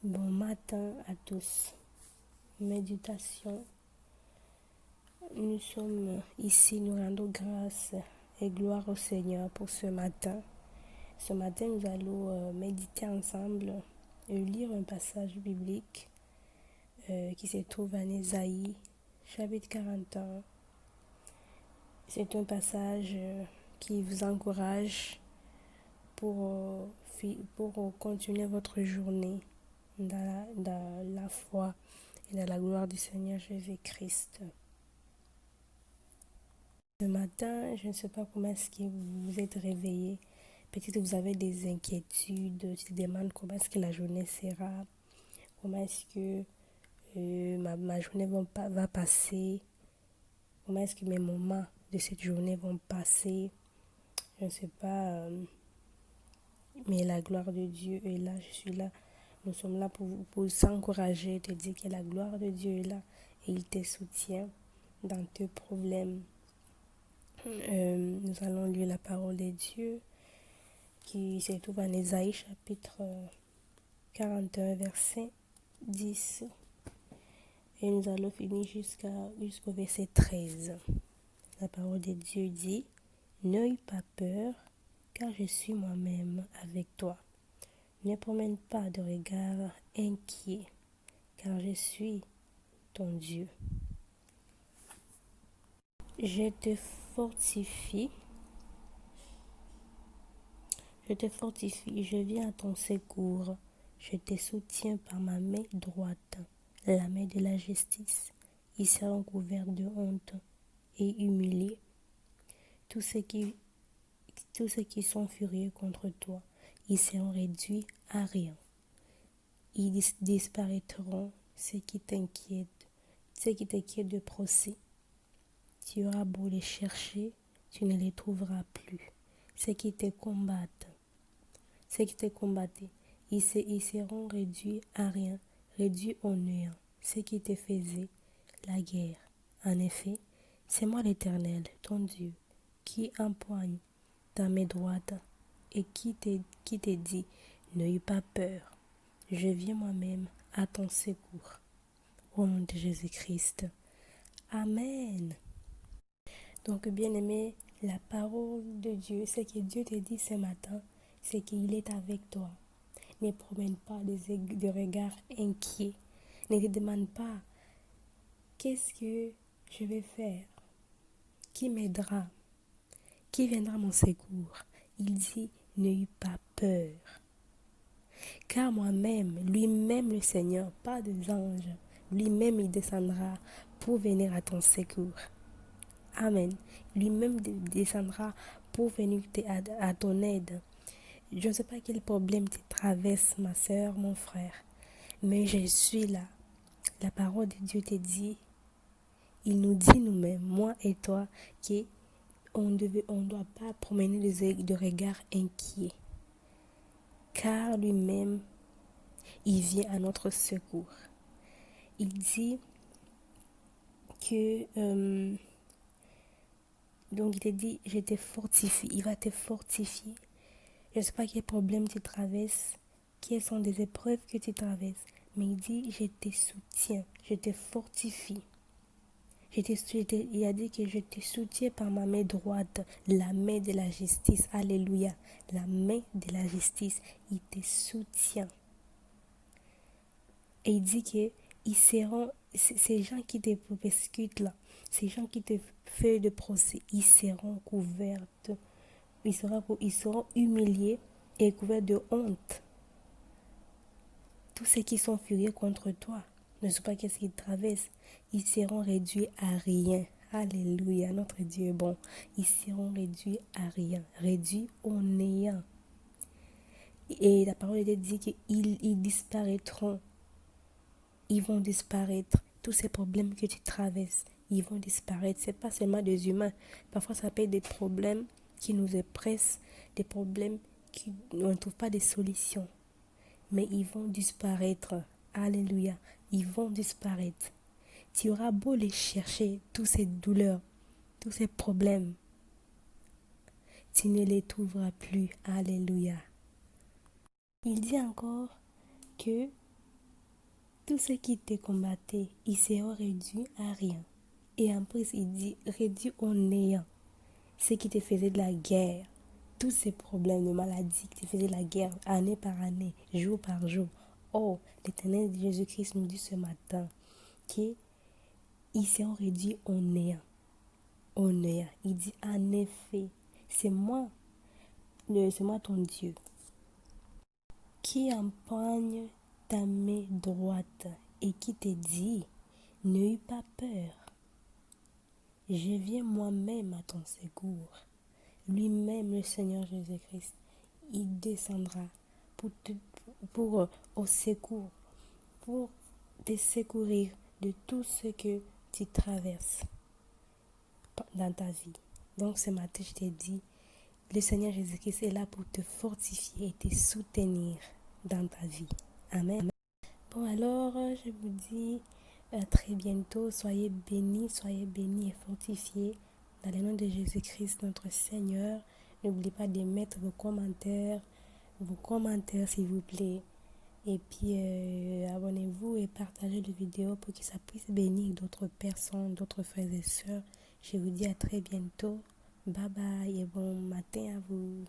Bon matin à tous. Méditation. Nous sommes ici, nous rendons grâce et gloire au Seigneur pour ce matin. Ce matin, nous allons méditer ensemble et lire un passage biblique qui se trouve en Ésaïe, chapitre 41. C'est un passage qui vous encourage pour continuer votre journée dans la foi et dans la gloire du Seigneur Jésus-Christ. Ce matin, je ne sais pas comment est-ce que vous vous êtes réveillé. Peut-être que vous avez des inquiétudes, tu te demandes comment est-ce que la journée sera, comment est-ce que ma journée va passer, comment est-ce que mes moments de cette journée vont passer. Je ne sais pas, mais la gloire de Dieu est là, je suis là. Nous sommes là pour s'encourager, te dire que la gloire de Dieu est là et il te soutient dans tes problèmes. Nous allons lire la parole de Dieu qui se trouve en Ésaïe chapitre 41 verset 10 et nous allons finir jusqu'au verset 13. La parole de Dieu dit: N'aie pas peur, car je suis moi-même avec toi. Ne promène pas de regard inquiet, car je suis ton Dieu. Je te fortifie, je viens à ton secours. Je te soutiens par ma main droite, la main de la justice. Ils seront couverts de honte et humiliés. Tous ceux qui sont furieux contre toi, ils seront réduits à rien. Ils disparaîtront, ceux qui t'inquiètent de procès. Tu auras beau les chercher, tu ne les trouveras plus. Ceux qui te combattaient, ils seront réduits à rien, réduits au néant. Ceux qui te faisaient la guerre. En effet, c'est moi l'Éternel, ton Dieu, qui empoigne ta main droite et qui te dit: n'aie pas peur, je viens moi-même à ton secours. Au nom de Jésus-Christ. Amen. Donc, bien-aimé, la parole de Dieu, ce que Dieu te dit ce matin, c'est qu'il est avec toi. Ne promène pas de regards inquiets. Ne te demande pas: qu'est-ce que je vais faire? Qui m'aidera? Qui viendra à mon secours? Il dit: n'aie pas peur. Car moi-même, lui-même le Seigneur, pas des anges, lui-même il descendra pour venir à ton secours. Amen. Lui-même descendra pour venir à ton aide. Je ne sais pas quel problème tu traverses, ma soeur, mon frère, mais je suis là. La parole de Dieu te dit, il nous dit nous-mêmes, moi et toi, qu'on ne doit pas promener de regards inquiets. Car lui-même, il vient à notre secours. Il dit que... donc il te dit, je te fortifie, il va te fortifier. Je ne sais pas quel problème tu traverses, quelles sont des épreuves que tu traverses, mais il dit, je te soutiens, je te fortifie. Il a dit que je te soutiens par ma main droite, la main de la justice. Alléluia. La main de la justice, il te soutient. Et il dit que ils seront, ces gens qui te persécutent là, ces gens qui te font de procès, ils seront couverts, ils seront humiliés et couverts de honte. Tous ceux qui sont furieux contre toi, ne sais pas qu'est-ce qu'ils traversent, ils seront réduits à rien. Alléluia, notre Dieu est bon. Ils seront réduits à rien, réduits au néant. Et la parole de Dieu dit qu'ils disparaîtront. Ils vont disparaître. Tous ces problèmes que tu traverses, ils vont disparaître. Ce n'est pas seulement des humains. Parfois, ça peut être des problèmes qui nous oppressent, des problèmes qui on ne trouve pas de solutions. Mais ils vont disparaître. Alléluia. Ils vont disparaître. Tu auras beau les chercher, toutes ces douleurs, tous ces problèmes, tu ne les trouveras plus. Alléluia. Il dit encore que Tout ce qui te combattait, il sera réduit à rien. Et en plus, il dit réduit au néant. Ce qui te faisait de la guerre, tous ces problèmes de maladie qui te faisaient de la guerre année par année, jour par jour. Oh, l'Éternel Jésus-Christ nous dit ce matin qu'ils seront réduits au néant. Au néant. Il dit en effet, c'est moi ton Dieu, qui empoigne ta main droite et qui te dit, n'aie pas peur, je viens moi-même à ton secours. Lui-même, le Seigneur Jésus-Christ, il descendra pour au secours, pour te secourir de tout ce que tu traverses dans ta vie. Donc ce matin, je t'ai dit, le Seigneur Jésus-Christ est là pour te fortifier et te soutenir dans ta vie. Amen. Bon alors, je vous dis à très bientôt. Soyez bénis et fortifiés dans le nom de Jésus-Christ, notre Seigneur. N'oubliez pas de mettre vos commentaires s'il vous plaît. Et puis, abonnez-vous et partagez la vidéo pour que ça puisse bénir d'autres personnes, d'autres frères et sœurs. Je vous dis à très bientôt. Bye bye et bon matin à vous.